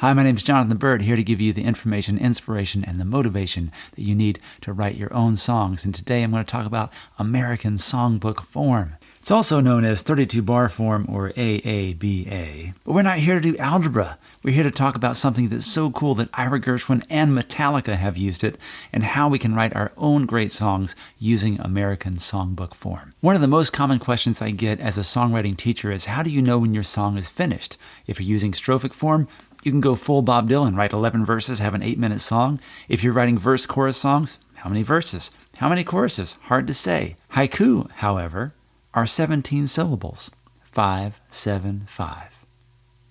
Hi, my name is Jonathan Byrd, here to give you the information, inspiration, and the motivation that you need to write your own songs. And today I'm going to talk about American Songbook form. It's also known as 32-bar form or AABA. But we're not here to do algebra. We're here to talk about something that's so cool that Ira Gershwin and Metallica have used it, and how we can write our own great songs using American Songbook form. One of the most common questions I get as a songwriting teacher is, how do you know when your song is finished? If you're using strophic form, you can go full Bob Dylan, write 11 verses, have an 8-minute song. If you're writing verse-chorus songs, how many verses? How many choruses? Hard to say. Haiku, however, are 17 syllables. 5, 7, 5.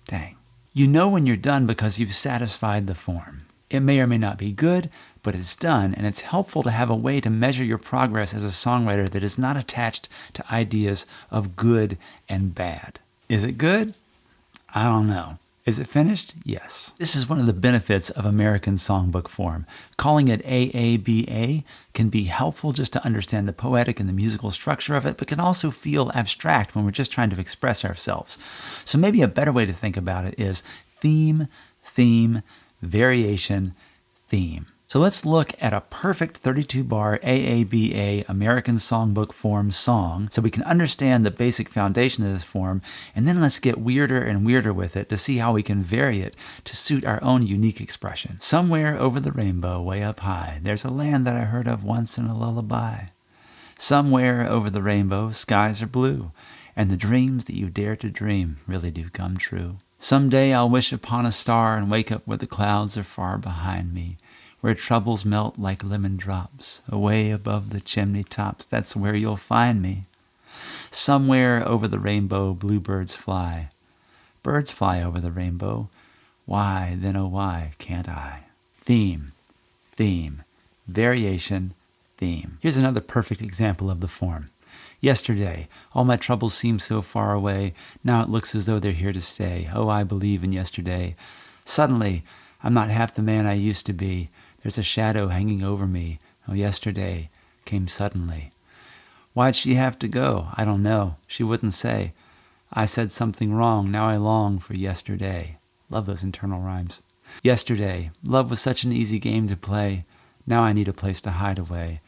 Dang. You know when you're done because you've satisfied the form. It may or may not be good, but it's done, and it's helpful to have a way to measure your progress as a songwriter that is not attached to ideas of good and bad. Is it good? I don't know. Is it finished? Yes. This is one of the benefits of American Songbook form. Calling it AABA can be helpful just to understand the poetic and the musical structure of it, but can also feel abstract when we're just trying to express ourselves. So maybe a better way to think about it is theme, theme, variation, theme. So let's look at a perfect 32-bar AABA American Songbook form song so we can understand the basic foundation of this form, and then let's get weirder and weirder with it to see how we can vary it to suit our own unique expression. Somewhere over the rainbow, way up high, there's a land that I heard of once in a lullaby. Somewhere over the rainbow, skies are blue, and the dreams that you dare to dream really do come true. Someday I'll wish upon a star and wake up where the clouds are far behind me, where troubles melt like lemon drops, away above the chimney tops. That's where you'll find me. Somewhere over the rainbow, bluebirds fly. Birds fly over the rainbow. Why, then oh why, can't I? Theme, theme, variation, theme. Here's another perfect example of the form. Yesterday, all my troubles seem so far away. Now it looks as though they're here to stay. Oh, I believe in yesterday. Suddenly, I'm not half the man I used to be. There's a shadow hanging over me. Oh, yesterday came suddenly. Why'd she have to go? I don't know. She wouldn't say. I said something wrong. Now I long for yesterday. Love those internal rhymes. Yesterday, love was such an easy game to play. Now I need a place to hide away.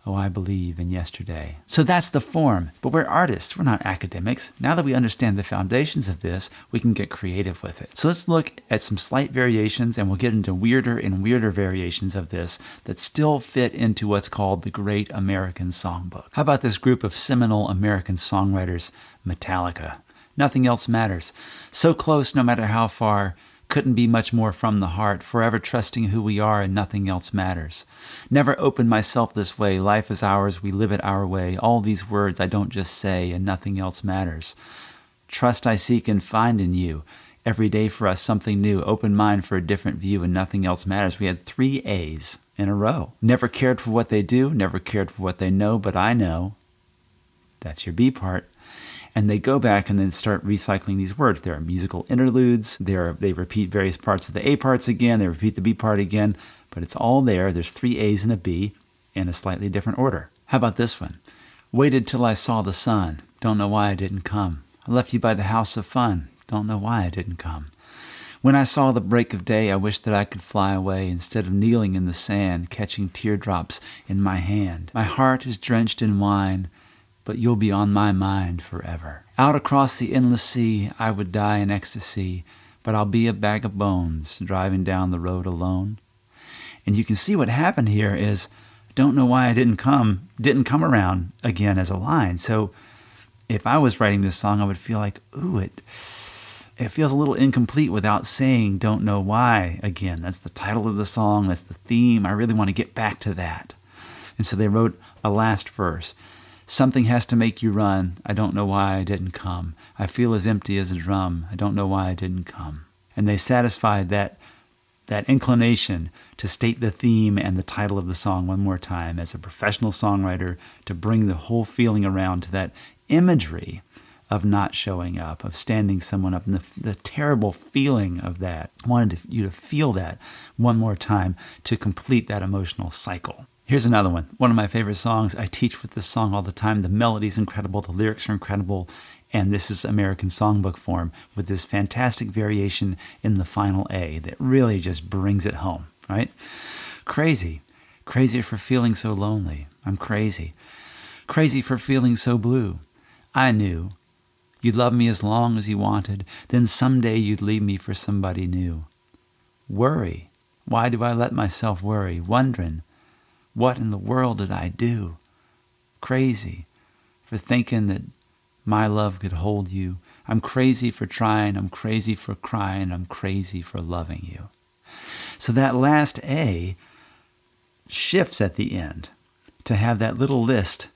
Oh, I believe in yesterday. So that's the form, but we're artists, we're not academics. Now that we understand the foundations of this, we can get creative with it. So let's look at some slight variations, and we'll get into weirder and weirder variations of this that still fit into what's called the Great American Songbook. How about this group of seminal American songwriters, Metallica? Nothing else matters. So close no matter how far. Couldn't be much more from the heart, forever trusting who we are and nothing else matters. Never opened myself this way, life is ours, we live it our way. All these words I don't just say and nothing else matters. Trust I seek and find in you. Every day for us something new, open mind for a different view and nothing else matters. We had 3 A's in a row. Never cared for what they do, never cared for what they know, but I know. That's your B part. And they go back and then start recycling these words. There are musical interludes. They repeat various parts of the A parts again. They repeat the B part again. But it's all there. There's 3 A's and a B in a slightly different order. How about this one? Waited till I saw the sun. Don't know why I didn't come. I left you by the house of fun. Don't know why I didn't come. When I saw the break of day, I wished that I could fly away instead of kneeling in the sand, catching teardrops in my hand. My heart is drenched in wine, but you'll be on my mind forever. Out across the endless sea, I would die in ecstasy, but I'll be a bag of bones driving down the road alone. And you can see what happened here is, don't know why I didn't come around again as a line. So if I was writing this song, I would feel like, ooh, it feels a little incomplete without saying don't know why again. That's the title of the song, that's the theme. I really want to get back to that. And so they wrote a last verse. Something has to make you run. I don't know why I didn't come. I feel as empty as a drum. I don't know why I didn't come. And they satisfied that inclination to state the theme and the title of the song one more time as a professional songwriter, to bring the whole feeling around to that imagery of not showing up, of standing someone up, and the terrible feeling of that. I wanted you to feel that one more time to complete that emotional cycle. Here's another one of my favorite songs. I teach with this song all the time. The melody's incredible, the lyrics are incredible, And this is American Songbook form with this fantastic variation in the final A that really just brings it home, right? Crazy. Crazy for feeling so lonely. I'm crazy. Crazy for feeling so blue. I knew you'd love me as long as you wanted, then someday you'd leave me for somebody new. Worry. Why do I let myself worry, wondering, what in the world did I do? Crazy for thinking that my love could hold you. I'm crazy for trying. I'm crazy for crying. I'm crazy for loving you. So that last A shifts at the end to have that little list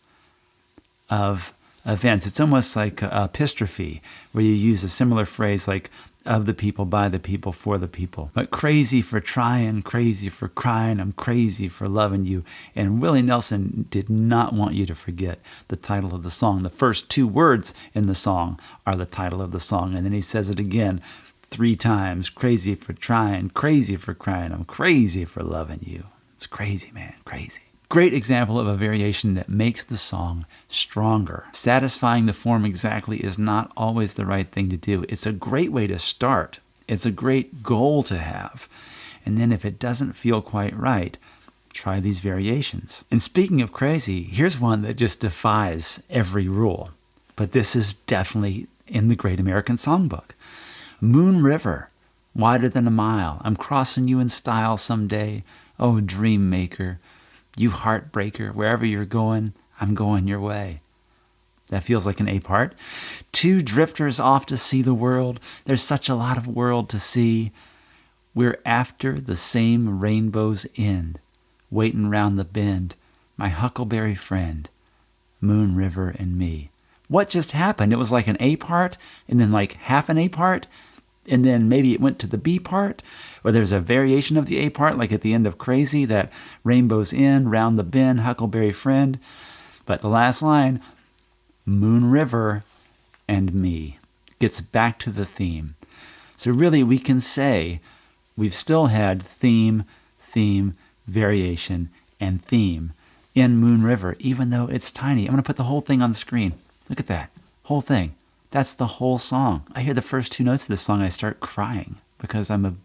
of events. It's almost like epistrophe, where you use a similar phrase like of the people, by the people, for the people. But crazy for trying, crazy for crying, I'm crazy for loving you. And Willie Nelson did not want you to forget the title of the song. The first two words in the song are the title of the song. And then he says it again 3 times. Crazy for trying, crazy for crying, I'm crazy for loving you. It's crazy, man, crazy. Great example of a variation that makes the song stronger. Satisfying the form exactly is not always the right thing to do. It's a great way to start. It's a great goal to have. And then if it doesn't feel quite right, try these variations. And speaking of crazy, here's one that just defies every rule. But this is definitely in the Great American Songbook. Moon River, wider than a mile. I'm crossing you in style someday. Oh, dream maker. You heartbreaker, wherever you're going, I'm going your way. That feels like an A part. 2 drifters off to see the world. There's such a lot of world to see. We're after the same rainbow's end, waiting round the bend, my huckleberry friend, Moon River and me. What just happened? It was like an A part, and then like half an A part, and then maybe it went to the B part, or there's a variation of the A part, like at the end of Crazy, that rainbow's end, round the bend, huckleberry friend. But the last line, Moon River and me, gets back to the theme. So really we can say we've still had theme, variation, and theme in Moon River, even though it's tiny. I'm going to put the whole thing on the screen. Look at that. Whole thing. That's the whole song. I hear the first 2 notes of this song, I start crying because I'm a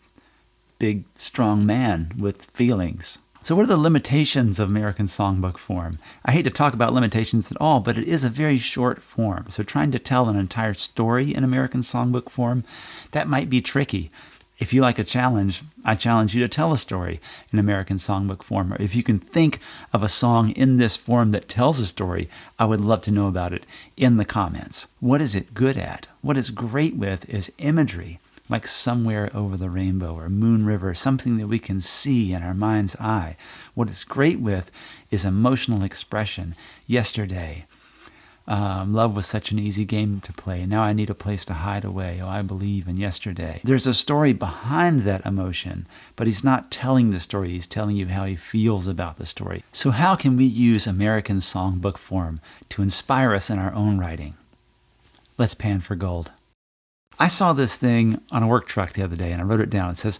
big, strong man with feelings. So what are the limitations of American Songbook form? I hate to talk about limitations at all, but it is a very short form. So trying to tell an entire story in American Songbook form, that might be tricky. If you like a challenge, I challenge you to tell a story in American Songbook form. Or if you can think of a song in this form that tells a story, I would love to know about it in the comments. What is it good at? What it's great with is imagery, like Somewhere Over the Rainbow or Moon River, something that we can see in our mind's eye. What it's great with is emotional expression. Yesterday, love was such an easy game to play. Now I need a place to hide away. Oh, I believe in yesterday. There's a story behind that emotion, but he's not telling the story. He's telling you how he feels about the story. So how can we use American Songbook form to inspire us in our own writing? Let's pan for gold. I saw this thing on a work truck the other day, and I wrote it down. It says,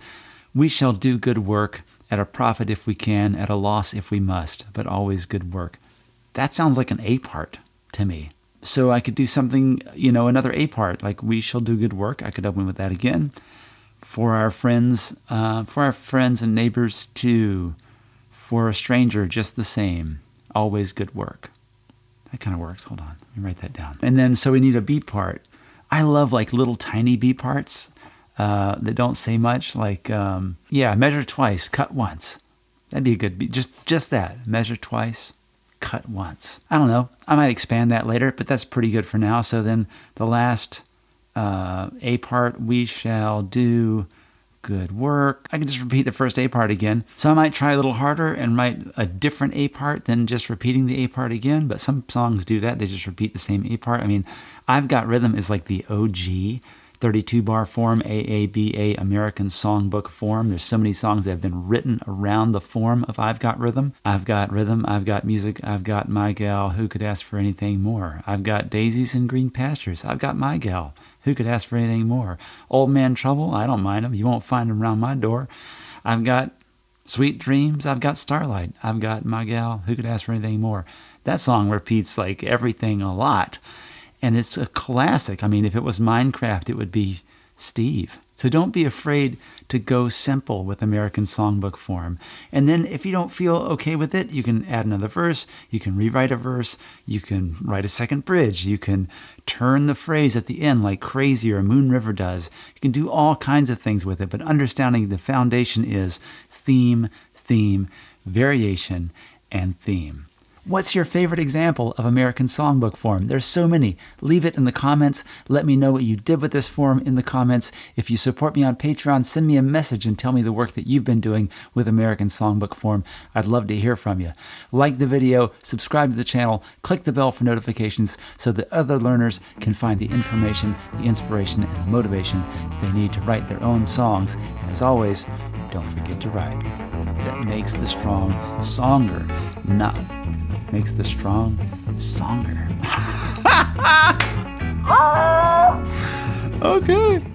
"We shall do good work, at a profit if we can, at a loss if we must, but always good work." That sounds like an A part to me. So I could do something, another A part, like "We shall do good work." I could open with that again. For our friends and neighbors too. For a stranger, just the same. Always good work. That kind of works. Hold on. Let me write that down. And then, so we need a B part. I love like little tiny B parts that don't say much. Like, measure twice, cut once. That'd be a good B. Just that. Measure twice, cut once. I don't know. I might expand that later, but that's pretty good for now. So then the last A part, "We shall do good work." I can just repeat the first A part again. So I might try a little harder and write a different A part than just repeating the A part again. But some songs do that. They just repeat the same A part. I mean, I've Got Rhythm is like the OG 32 bar form, AABA American Songbook form. There's so many songs that have been written around the form of I've Got Rhythm. I've got rhythm, I've got music, I've got my gal, who could ask for anything more? I've got daisies and green pastures, I've got my gal, who could ask for anything more? Old Man Trouble, I don't mind him, you won't find him around my door. I've got sweet dreams, I've got starlight, I've got my gal, who could ask for anything more? That song repeats like everything a lot. And it's a classic. I mean, if it was Minecraft, it would be Steve. So don't be afraid to go simple with American Songbook form. And then if you don't feel okay with it, you can add another verse, you can rewrite a verse, you can write a second bridge, you can turn the phrase at the end like Crazy or Moon River does. You can do all kinds of things with it, but understanding the foundation is theme, theme, variation, and theme. What's your favorite example of American Songbook form? There's so many. Leave it in the comments. Let me know what you did with this form in the comments. If you support me on Patreon, send me a message and tell me the work that you've been doing with American Songbook form. I'd love to hear from you. Like the video, subscribe to the channel, click the bell for notifications so that other learners can find the information, the inspiration, and the motivation they need to write their own songs. And as always, don't forget to write. That makes the strong songer, not makes the strong songer. Okay.